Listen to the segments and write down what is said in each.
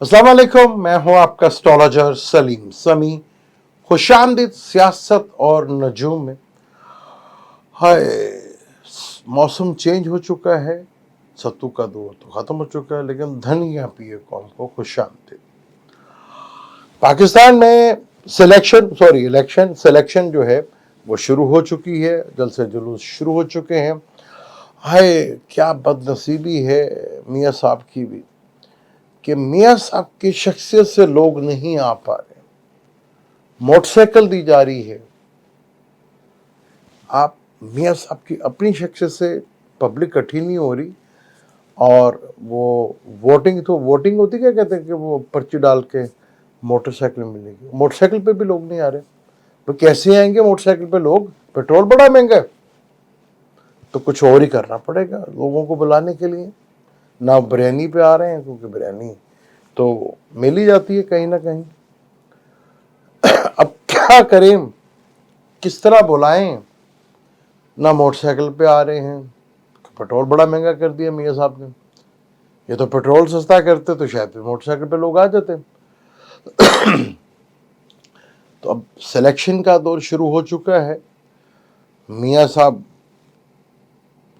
अस्सलाम वालेकुम, मैं हूं आपका एस्ट्रोलॉजर सलीम समी। खुशामदीद सियासत और नजूम में। हाय, मौसम चेंज हो चुका है, सत्तू का दौर तो खत्म हो चुका है, लेकिन धनिया पिए कौम को खुशामदीद। पाकिस्तान में इलेक्शन सिलेक्शन जो है वो शुरू हो चुकी है, जल्द से जुलूस शुरू हो चुके हैं। हाय, क्या बदनसीबी है मियाँ साहब की भी कि मियाँ साहब की शख्सियत से लोग नहीं आ पा रहे। मोटरसाइकिल दी जा रही है, आप मियाँ साहब की अपनी शख्सियत से पब्लिक इकट्ठी नहीं हो रही। और वो वोटिंग होती, क्या कहते हैं कि वो पर्ची डाल के मोटरसाइकिल मिलेगी, मोटरसाइकिल पे भी लोग नहीं आ रहे। तो कैसे आएंगे मोटरसाइकिल पे लोग? पेट्रोल बड़ा महंगा है, तो कुछ और ही करना पड़ेगा लोगों को बुलाने के लिए। ना बिरयानी पे आ रहे हैं, क्योंकि बिरयानी तो मिल ही जाती है कहीं ना कहीं। अब क्या करें, किस तरह बुलाएं? ना मोटरसाइकिल पे आ रहे हैं, पेट्रोल बड़ा महंगा कर दिया मियाँ साहब ने। ये तो पेट्रोल सस्ता करते तो शायद मोटरसाइकिल पे लोग आ जाते। तो अब सिलेक्शन का दौर शुरू हो चुका है। मियाँ साहब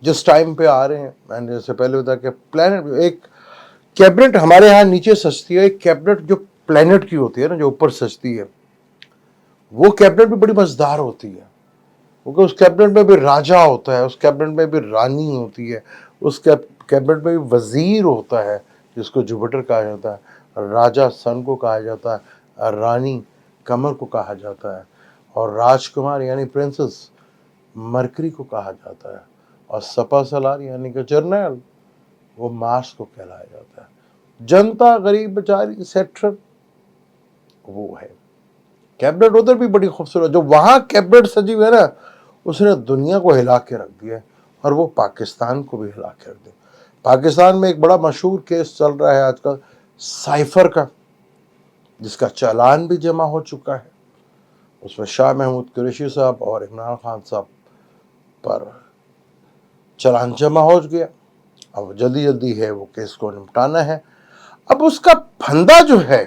जिस टाइम पे आ रहे हैं, मैंने जैसे पहले बताया कि प्लेनेट, एक कैबिनेट हमारे यहाँ नीचे सजती है, एक कैबिनेट जो प्लेनेट की होती है ना, जो ऊपर सजती है, वो कैबिनेट भी बड़ी मजेदार होती है, क्योंकि उस कैबिनेट में भी राजा होता है, उस कैबिनेट में भी रानी होती है, उस कैबिनेट में भी वजीर होता है, जिसको जुपिटर कहा जाता है, राजा सन को कहा जाता है, रानी कमर को कहा जाता है, और राजकुमार यानी प्रिंसेस मरकरी को कहा जाता है, और सपा सलार यानी कि जर्नल वो मार्स को कहलाया जाता है। जनता गरीब बेचारी सेक्टर वो है। कैबिनेट उधर भी बड़ी खूबसूरत, जो वहां कैबिनेट सजी हुई है ना, उसने दुनिया को हिला के रख दिया है, और वो पाकिस्तान को भी हिला के रख दिया। पाकिस्तान में एक बड़ा मशहूर केस चल रहा है आजकल, साइफर का, जिसका चालान भी जमा हो चुका है। उसमें शाह महमूद कुरैशी साहब और इमरान खान साहब पर चालान जमा हो गया। अब जल्दी जल्दी है वो केस को निपटाना है। अब उसका फंदा जो है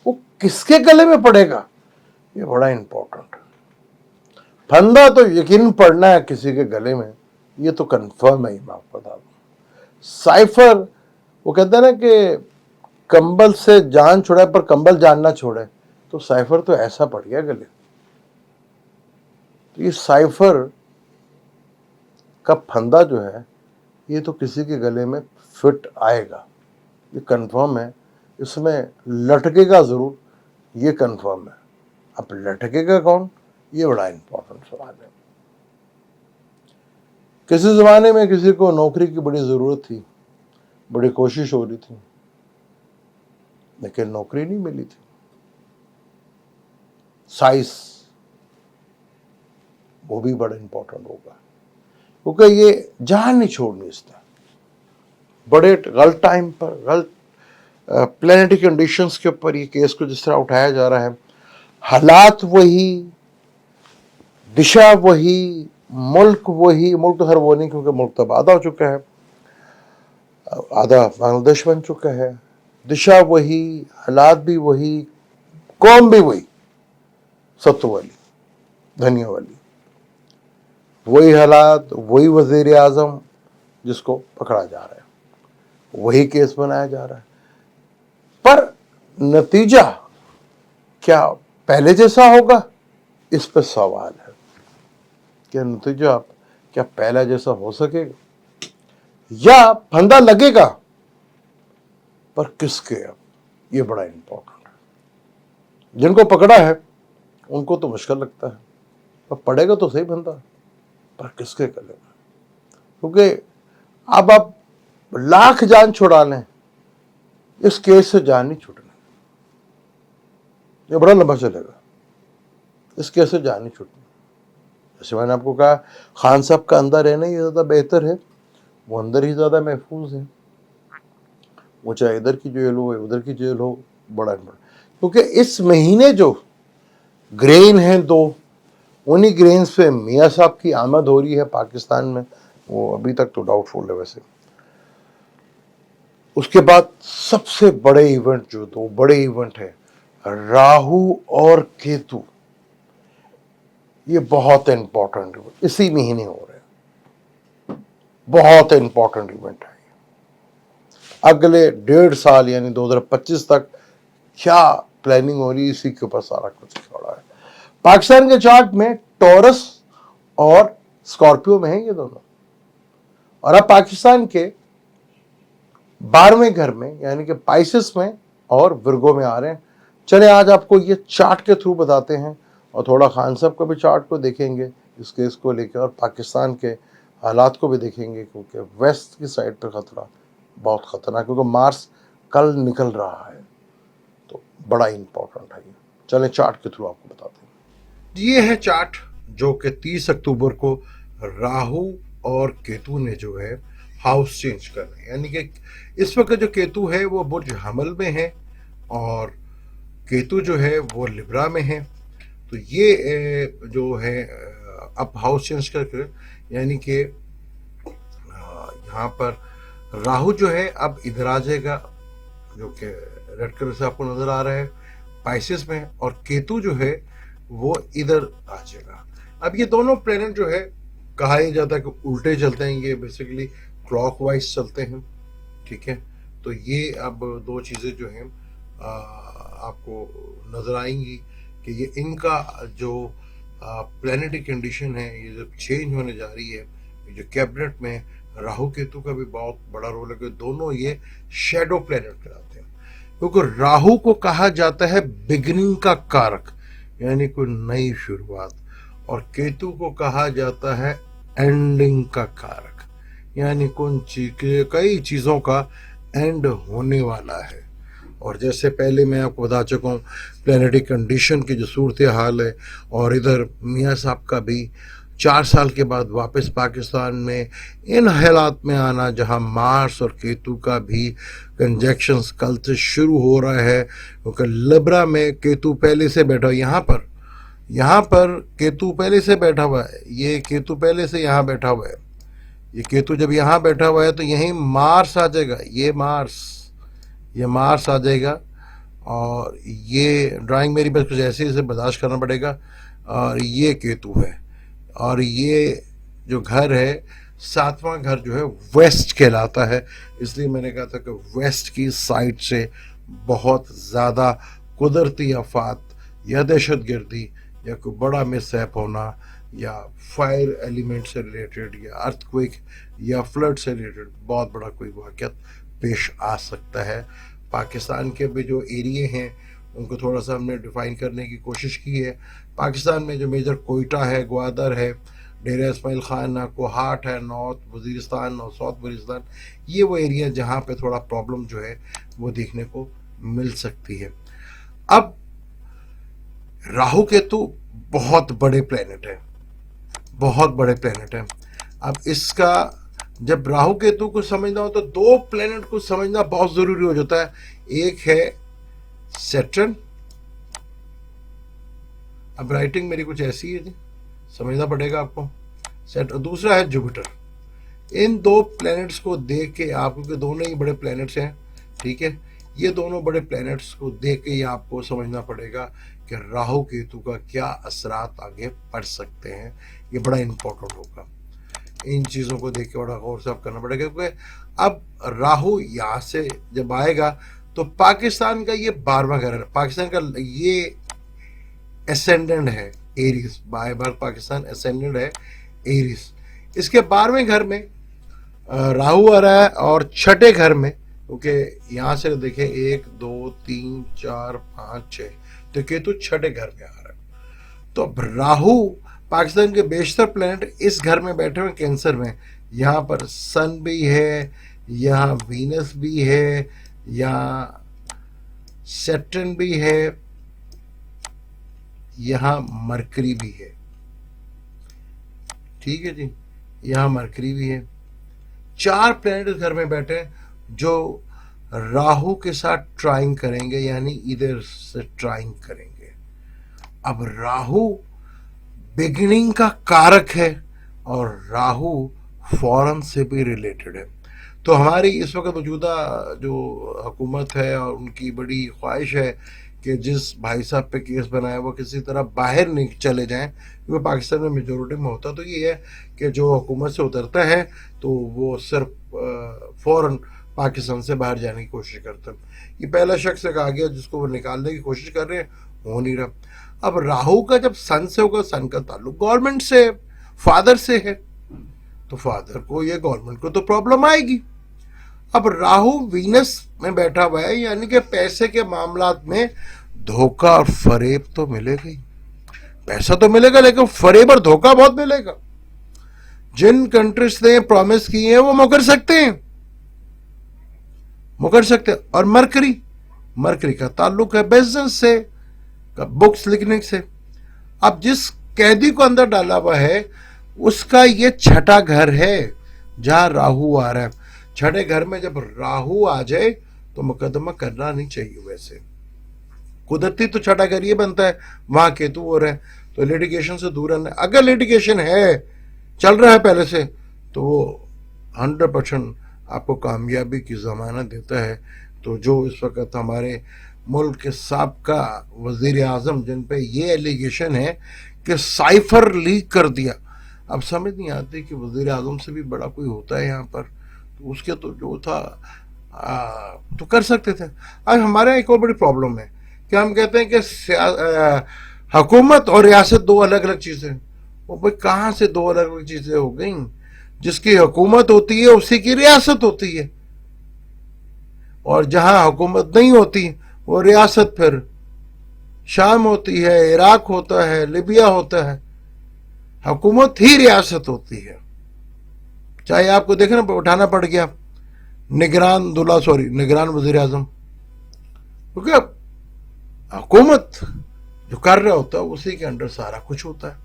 वो किसके गले में पड़ेगा, ये बड़ा इंपॉर्टेंट है। फंदा तो यकीन पड़ना है किसी के गले में, ये तो कंफर्म है ही। मैं आपको बता दूं, साइफर, वो कहते हैं ना कि कंबल से जान छुड़ाए पर कंबल जान ना छोड़े, तो साइफर तो ऐसा पड़ गया गले। तो ये साइफर का फंदा जो है, ये तो किसी के गले में फिट आएगा, ये कंफर्म है। इसमें लटकेगा जरूर, ये कंफर्म है। अब लटकेगा कौन, ये बड़ा इंपॉर्टेंट सवाल है। किसी जमाने में किसी को नौकरी की बड़ी जरूरत थी, बड़ी कोशिश हो रही थी, लेकिन नौकरी नहीं मिली थी। साइज वो भी बड़ा इंपॉर्टेंट होगा, क्योंकि ये जान नहीं छोड़नी इसने। बड़े गलत टाइम पर, गलत प्लेनेटरी कंडीशंस के ऊपर ये केस को जिस तरह उठाया जा रहा है, हालात वही, दिशा वही, मुल्क वही। मुल्क तो हर वो नहीं, क्योंकि मुल्क तो आधा हो चुका है, आधा बांग्लादेश बन चुका है। दिशा वही, हालात भी वही, कौम भी वही, सत्तू वाली, धनिया वाली, वही हालात, वही वजीर आजम जिसको पकड़ा जा रहा है, वही केस बनाया जा रहा है। पर नतीजा क्या पहले जैसा होगा, इस पर सवाल है। क्या नतीजा क्या पहला जैसा हो सकेगा, या फंदा लगेगा, पर किसके? अब ये बड़ा इंपॉर्टेंट है। जिनको पकड़ा है उनको तो मुश्किल लगता है, पर पड़ेगा तो सही फंदा, पर किसके गलेगा? क्योंकि अब आप लाख जान छुड़ा लें, इस केस से जान नहीं छूटनी, ये बड़ा लंबा चलेगा। इस केस से जान नहीं छूटनी। जैसे मैंने आपको कहा, खान साहब का अंदर रहना ही ज़्यादा बेहतर है, वो अंदर ही ज़्यादा महफूज है। वो चाहे इधर की जेल हो, उधर की जेल हो, बड़ा इंपॉर्टेंट। क्योंकि इस महीने जो ग्रेन हैं दो, उन्हीं ग्रेन्स पे मियाँ साहब की आमद हो रही है पाकिस्तान में। वो अभी तक तो डाउटफुल है वैसे। उसके बाद सबसे बड़े इवेंट जो दो बड़े इवेंट है राहु और केतु, ये बहुत इंपॉर्टेंट इसी महीने हो रहे हैं, बहुत इंपॉर्टेंट इवेंट है। अगले 1.5 साल यानी 2025 तक क्या प्लानिंग हो रही है, इसी के ऊपर सारा कुछ छोड़ा है। पाकिस्तान के चार्ट में टॉरस और स्कॉर्पियो में है ये दोनों, और अब पाकिस्तान के 12वें घर में यानी कि पाइसेस में और विर्गो में आ रहे हैं। चले आज आपको ये चार्ट के थ्रू बताते हैं और थोड़ा खान साहब का भी चार्ट को देखेंगे इस केस को लेकर, और पाकिस्तान के हालात को भी देखेंगे, क्योंकि वेस्ट की साइड पर खतरा बहुत खतरनाक, क्योंकि मार्स कल निकल रहा है, तो बड़ा इंपॉर्टेंट है ये। चलें चार्ट के थ्रू आपको बताते हैं। ये है चार्ट जो कि 30 अक्टूबर को राहु और केतु ने जो है हाउस चेंज कर रहे हैं, यानी कि इस वक्त जो केतु है वो बुर्ज हमल में है और केतु जो है वो लिब्रा में है। तो ये जो है अब हाउस चेंज करके, यानी कि यहाँ पर राहु जो है अब इधर आ जाएगा, जो कि रेड कलर से आपको नजर आ रहा है पाइसेस में, और केतु जो है वो इधर आ जाएगा। अब ये दोनों प्लेनेट जो है कहा ही जाता है कि उल्टे चलते हैं, ये बेसिकली क्लॉकवाइज चलते हैं, ठीक है। तो ये अब दो चीजें जो हैं आपको नजर आएंगी कि ये इनका जो प्लानिटरी कंडीशन है ये जब चेंज होने जा रही है। जो कैबिनेट में राहु केतु का भी बहुत बड़ा रोल है कि दोनों ये शैडो प्लेनेट कहलाते हैं, क्योंकि राहु को कहा जाता है बिगिनिंग का कारक यानी कोई नई शुरुआत, और केतु को कहा जाता है एंडिंग का कारक यानी कई चीजों का एंड होने वाला है। और जैसे पहले मैं आपको बता चुका हूँ प्लानिटरी कंडीशन की जो सूरत हाल है, और इधर मियाँ साहब का भी 4 साल के बाद वापस पाकिस्तान में इन हालात में आना जहां मार्स और केतु का भी कंजक्शंस कल से शुरू हो रहा है, क्योंकि लिब्रा में केतु पहले से बैठा यहाँ पर केतु पहले से बैठा हुआ है, ये केतु पहले से यहाँ बैठा हुआ है। ये केतु जब यहाँ बैठा हुआ है तो यहीं मार्स आ जाएगा, ये मार्स आ जाएगा, और ये ड्राइंग मेरी बस कुछ ऐसे इसे बर्दाश्त करना पड़ेगा। और ये केतु है, और ये जो घर है 7वां घर जो है वेस्ट कहलाता है, इसलिए मैंने कहा था कि वेस्ट की साइड से बहुत ज़्यादा कुदरती आफात या दहशतगर्दी या कोई बड़ा मिसहैप होना या फायर एलिमेंट से रिलेटेड या अर्थक्वेक या फ्लड से रिलेटेड बहुत बड़ा कोई वाक़यात पेश आ सकता है। पाकिस्तान के भी जो एरिए हैं उनको थोड़ा सा हमने डिफाइन करने की कोशिश की है। पाकिस्तान में जो मेजर कोयटा है, ग्वादर है, डेरा इस्माइल खान, कोहाट है, नॉर्थ वजीरिस्तान और साउथ वजीरिस्तान, ये वो एरिया जहाँ पे थोड़ा प्रॉब्लम जो है वो देखने को मिल सकती है। अब राहु केतु बहुत बड़े प्लेनेट है, बहुत बड़े प्लेनेट है। अब इसका जब राहु केतु को समझना हो तो दो प्लेनेट को समझना बहुत जरूरी हो जाता है। एक है सैटर्न, अब राइटिंग मेरी कुछ ऐसी है जी, समझना पड़ेगा आपको। दूसरा है जुपिटर। इन दो प्लैनेट्स को देख के आप, क्योंकि दोनों ही बड़े प्लैनेट्स हैं, ठीक है, ये दोनों बड़े प्लैनेट्स को देख के ही आपको समझना पड़ेगा कि राहु केतु का क्या असरात आगे पड़ सकते हैं। ये बड़ा इंपॉर्टेंट होगा, इन चीज़ों को देख के बड़ा गौर से करना पड़ेगा, क्योंकि अब राहु यहाँ से जब आएगा तो पाकिस्तान का ये 12वां घर है, पाकिस्तान का ये एसेंडेंट है Aries, by birth Pakistan ascendant है एरीज। इसके 12वें घर में राहु आ रहा है, और छठे घर में, क्योंकि यहाँ से देखें 1 2 3 4 5 6, तो केतु छठे घर में आ रहा है। तो अब राहु पाकिस्तान के बेशतर प्लैनेट इस घर में बैठे हुए कैंसर में, यहाँ पर सन भी है, यहाँ वीनस भी है, यहाँ सैटर्न भी है, यहाँ मरकरी भी है, ठीक है जी, यहाँ मरकरी भी है। 4 प्लैनेट इस घर में बैठे हैं जो राहु के साथ ट्राइंग करेंगे, यानी इधर से ट्राइंग करेंगे। अब राहु बिगिनिंग का कारक है और राहु फॉरेन से भी रिलेटेड है। तो हमारी इस वक्त मौजूदा जो हुकूमत है और उनकी बड़ी ख्वाहिश है कि जिस भाई साहब पे केस बनाया वो किसी तरह बाहर नहीं चले जाएं, क्योंकि पाकिस्तान में मेजोरिटी में होता तो ये है कि जो हुकूमत से उतरता है तो वो सिर्फ फ़ौरन पाकिस्तान से बाहर जाने की कोशिश करता है। ये पहला शख्स एक आ गया जिसको वो निकालने की कोशिश कर रहे हैं, हो नहीं रहा। अब राहु का जब सन से होगा, सन का ताल्लुक गवर्नमेंट से, फादर से है, तो फादर को ये गवर्नमेंट को तो प्रॉब्लम आएगी। अब राहु वीनस में बैठा हुआ है, यानी कि पैसे के मामलात में धोखा और फरेब तो मिलेगा ही। पैसा तो मिलेगा लेकिन फरेब और धोखा बहुत मिलेगा। जिन कंट्रीज ने प्रॉमिस किए हैं वो मुकर सकते हैं, मुकर सकते हैं। और मरकरी, मरकरी का ताल्लुक है बिजनेस से, बुक्स लिखने से। अब जिस कैदी को अंदर डाला हुआ है उसका ये छठा घर है जहां राहु आ रहा है। छठे घर में जब राहु आ जाए तो मुकदमा करना नहीं चाहिए। वैसे कुदरती तो छठा घर ये बनता है, वहां केतु हो रहा है तो लिटिगेशन से दूर रहना। अगर लिटिगेशन है, चल रहा है पहले से, तो वो 100% आपको कामयाबी की जमानत देता है। तो जो इस वक्त हमारे मुल्क के साबका वजीर आजम जिन पे ये एलिगेशन है कि साइफर लीक कर दिया, अब समझ नहीं आती कि वजीर आजम से भी बड़ा कोई होता है यहाँ पर, तो उसके तो जो था तो कर सकते थे। आज हमारे एक और बड़ी प्रॉब्लम है कि हम कहते हैं कि हुकूमत और रियासत दो अलग अलग चीज़ें। वो भाई कहाँ से दो अलग अलग चीज़ें हो गई? जिसकी हुकूमत होती है उसी की रियासत होती है, और जहाँ हुकूमत नहीं होती वो रियासत फिर शाम होती है, इराक होता है, लिबिया होता है। हुकूमत ही रियासत होती है। चाहे आपको देखना उठाना पड़ गया निगरान वजीर आजम, क्योंकि हुकूमत जो कर रहा होता है उसी के अंडर सारा कुछ होता है।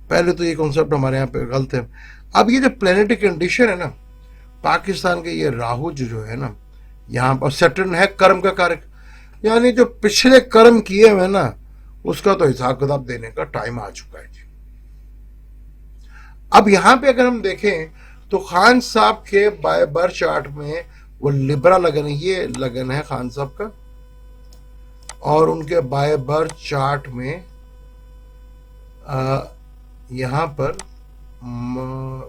पहले तो ये कॉन्सेप्ट हमारे यहाँ पे गलत है। अब ये जो प्लेनेटरी कंडीशन है ना, पाकिस्तान के ये राहु जो है ना यहाँ पर, सैटर्न है कर्म का कारक, यानी जो पिछले कर्म किए हुए ना उसका तो हिसाब किताब देने का टाइम आ चुका है जी। अब यहां पे अगर हम देखें तो खान साहब के बाय बर्थ चार्ट में वो लिब्रा लगन है, ये लगन है खान साहब का, और उनके बाय बर्थ चार्ट में यहां पर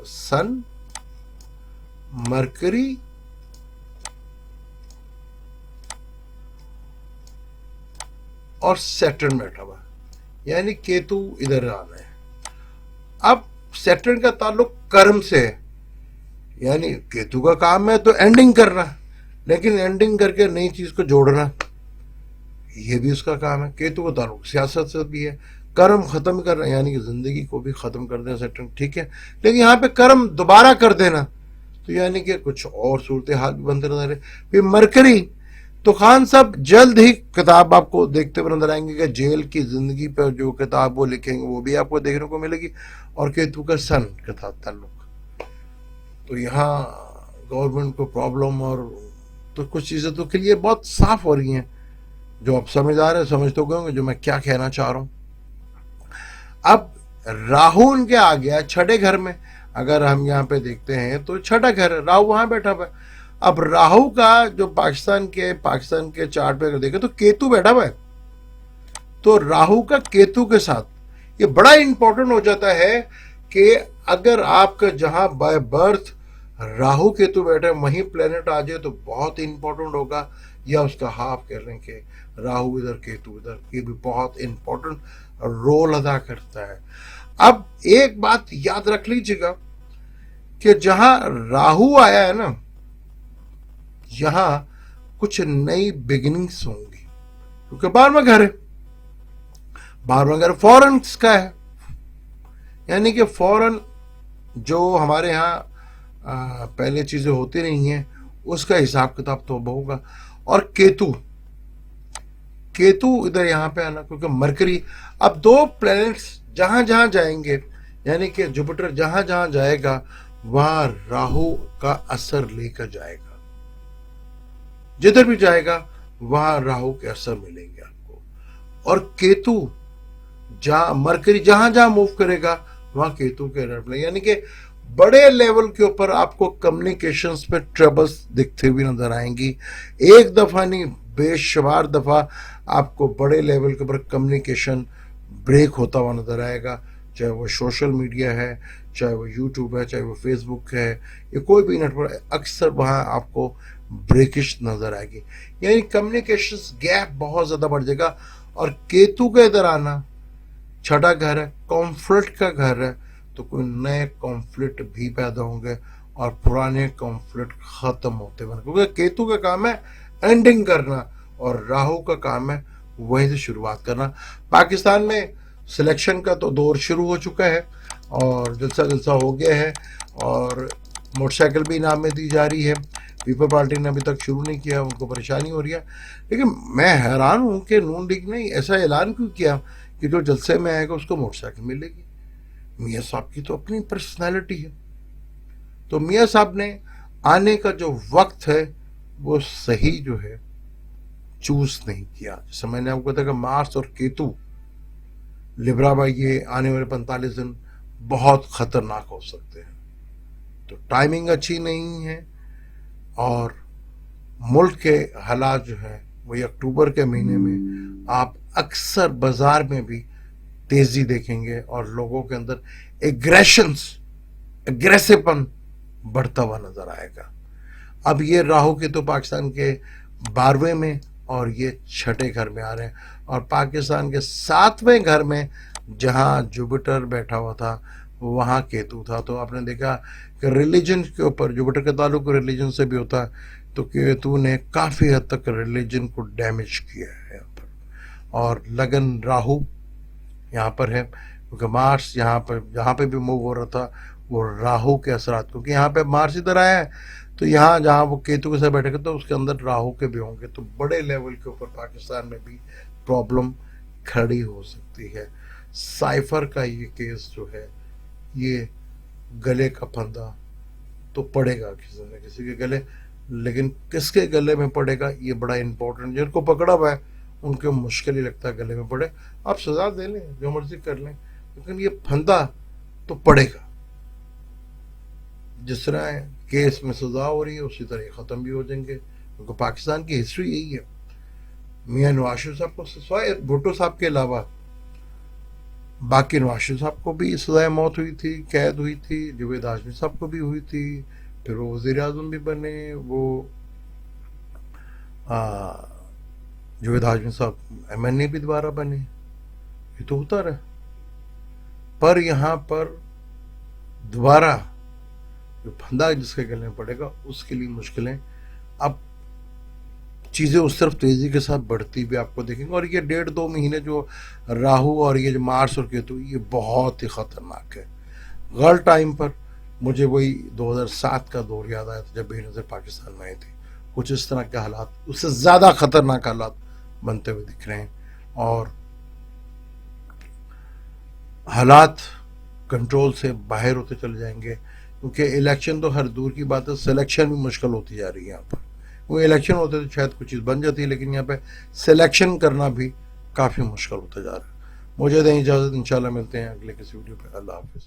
सन, मरकरी और सैटर्न बैठा हुआ, यानी केतु इधर आना है। अब सैटर्न का ताल्लुक कर्म से है, यानी केतु का काम है तो एंडिंग करना, लेकिन एंडिंग करके नई चीज को जोड़ना ये भी उसका काम है। केतु का ताल्लुक सियासत से भी है, कर्म खत्म करना यानी कि जिंदगी को भी खत्म कर देना सैटर्न, ठीक है। लेकिन यहाँ पे कर्म दोबारा कर देना तो यानी कि कुछ और सूरत हाल भी बनते नजर है। फिर मरकरी, तो खान साहब जल्द ही किताब आपको देखते हुए नजर आएंगे कि जेल की जिंदगी पर जो किताब वो लिखेंगे वो भी आपको देखने को मिलेगी। और केतु का सन के साथ ताल्लुक, तो यहाँ गवर्नमेंट को प्रॉब्लम और तो कुछ चीज़ें तो क्लियर बहुत साफ हो रही हैं, जो आप समझ आ रहे हैं, समझ तो गए होंगे जो मैं क्या कहना चाह रहा हूँ। अब राहु उनके आ गया छठे घर में, अगर हम यहाँ पे देखते हैं तो छठा घर है, राहु वहां बैठा हुआ है। अब राहु का जो पाकिस्तान के चार्ट पे अगर देखें तो केतु बैठा हुआ है, तो राहु का केतु के साथ ये बड़ा इंपॉर्टेंट हो जाता है कि अगर आपका जहां बाय बर्थ राहु केतु बैठे वहीं प्लेनेट आ जाए तो बहुत इंपॉर्टेंट होगा, या उसका हाफ कह लें कि राहु इधर केतु इधर, ये भी बहुत इंपॉर्टेंट रोल अदा करता है। अब एक बात याद रख लीजिएगा कि जहां राहु आया है ना, यहां कुछ नई बिगिनिंग्स होंगी, क्योंकि 12वां घर है, 12वां घर फॉरेन का है, यानी कि फॉरेन जो हमारे यहाँ पहले चीजें होती नहीं हैं उसका हिसाब किताब तो होगा। और केतु इधर यहाँ पे आना, क्योंकि मरकरी, अब दो प्लैनेट्स जहां जहां जाएंगे, यानी कि जुपिटर जहां जहां जाएगा वहां राहु का असर लेकर जाएगा, जिधर भी जाएगा वहां राहु के असर मिलेंगे आपको। और केतु मरकरी जहां जहां मूव करेगा वहां केतु के रट, यानी कि बड़े लेवल के ऊपर आपको कम्युनिकेशंस में ट्रबल्स दिखते हुए नजर आएंगी। एक दफा नहीं, बेशुमार दफा आपको बड़े लेवल के ऊपर कम्युनिकेशन ब्रेक होता हुआ नजर आएगा, चाहे वो सोशल मीडिया है, चाहे वो यूट्यूब है, चाहे वो फेसबुक है, या कोई भी नेटवर्क, अक्सर वहाँ आपको ब्रेकिश नजर आएगी। यानी कम्युनिकेशन गैप बहुत ज़्यादा बढ़ जाएगा। और केतु का इधर आना, छठा घर है, कॉन्फ्लिक्ट का घर है, तो कोई नए कॉन्फ्लिक्ट भी पैदा होंगे और पुराने कॉन्फ्लिक्ट खत्म होते बने, क्योंकि केतु का काम है एंडिंग करना और राहु का काम है वहीं से शुरुआत करना। पाकिस्तान में सिलेक्शन का तो दौर शुरू हो चुका है और जलसा जलसा हो गया है और मोटरसाइकिल भी इनाम में दी जा रही है। पीपल पार्टी ने अभी तक शुरू नहीं किया, उनको परेशानी हो रही है। लेकिन मैं हैरान हूँ कि नून लीग ने ऐसा ऐलान क्यों किया कि जो जलसे में आएगा उसको मोटरसाइकिल मिलेगी। मियाँ साहब की तो अपनी पर्सनैलिटी है, तो मियाँ साहब ने आने का जो वक्त है वो सही जो है चूज नहीं किया। जैसे मैंने आपको बताया कि मार्स और केतु लिब्रा भाई ये आने वाले 45 दिन बहुत खतरनाक हो सकते हैं, तो टाइमिंग अच्छी नहीं है। और मुल्क के हालात जो है वही अक्टूबर के महीने में आप अक्सर बाजार में भी तेजी देखेंगे और लोगों के अंदर एग्रेसिवपन बढ़ता हुआ नजर आएगा। अब ये राहु के तो पाकिस्तान के 12वें में और ये छठे घर में आ रहे हैं, और पाकिस्तान के 7वें घर में जहां जुपिटर बैठा हुआ था वहां केतु था। तो आपने देखा कि रिलीजन के ऊपर, जुपिटर का ताल्लुक रिलीजन से भी होता है, तो केतु ने काफ़ी हद तक रिलीजन को डैमेज किया है यहाँ पर। और लगन राहु यहाँ पर है, क्योंकि मार्स यहाँ पर जहाँ पे भी मूव हो रहा था वो राहु के असरात, क्योंकि यहाँ पे मार्स इधर आया है, तो यहाँ जहाँ वो केतु के साथ बैठेगा तो उसके अंदर राहु के भी होंगे, तो बड़े लेवल के ऊपर पाकिस्तान में भी प्रॉब्लम खड़ी हो सकती है। साइफर का ये केस जो है, ये गले का फंदा तो पड़ेगा किसी न किसी के गले, लेकिन किसके गले में पड़ेगा ये बड़ा इंपॉर्टेंट। जिनको पकड़ा हुआ है उनको मुश्किल ही लगता है गले में पड़े। आप सजा दे लें, जो मर्जी कर लें, लेकिन ये फंदा तो पड़ेगा। जिस तरह केस में सजा हो रही है उसी तरह ख़त्म भी हो जाएंगे, क्योंकि पाकिस्तान की हिस्ट्री यही है। मियाँ नवाज शरीफ साहब को सवाए भुट्टो साहब के अलावा बाकी नवाज शरीफ साहब को भी सजाए मौत हुई थी, कैद हुई थी, जावेद हाशमी साहब को भी हुई थी, फिर वो वज़ीर आज़म भी बने, वो जावेद हाशमी साहब MNA भी दोबारा बने, ये तो होता रहा। पर यहाँ पर दोबारा जो फंदा जिसके गले में पड़ेगा उसके लिए मुश्किलें, अब चीज़ें उस तरफ तेज़ी के साथ बढ़ती भी आपको देखेंगे। और ये 1.5-2 महीने जो राहु और ये जो मार्स और केतु, ये बहुत ही ख़तरनाक है। गलत टाइम पर मुझे वही 2007 का दौर याद आया था जब बेनज़ीर पाकिस्तान में आए थे। कुछ इस तरह के हालात, उससे ज़्यादा ख़तरनाक हालात बनते हुए दिख रहे हैं, और हालात कंट्रोल से बाहर होते चले जाएंगे, क्योंकि इलेक्शन तो हर दूर की बात है, सिलेक्शन भी मुश्किल होती जा रही है यहाँ पर। वो इलेक्शन होते तो शायद कुछ चीज़ बन जाती है, लेकिन यहाँ पे सिलेक्शन करना भी काफ़ी मुश्किल होता जा रहा है। मुझे दें इजाज़त, इंशाल्लाह मिलते हैं अगले किसी वीडियो पे। अल्लाह हाफिज़।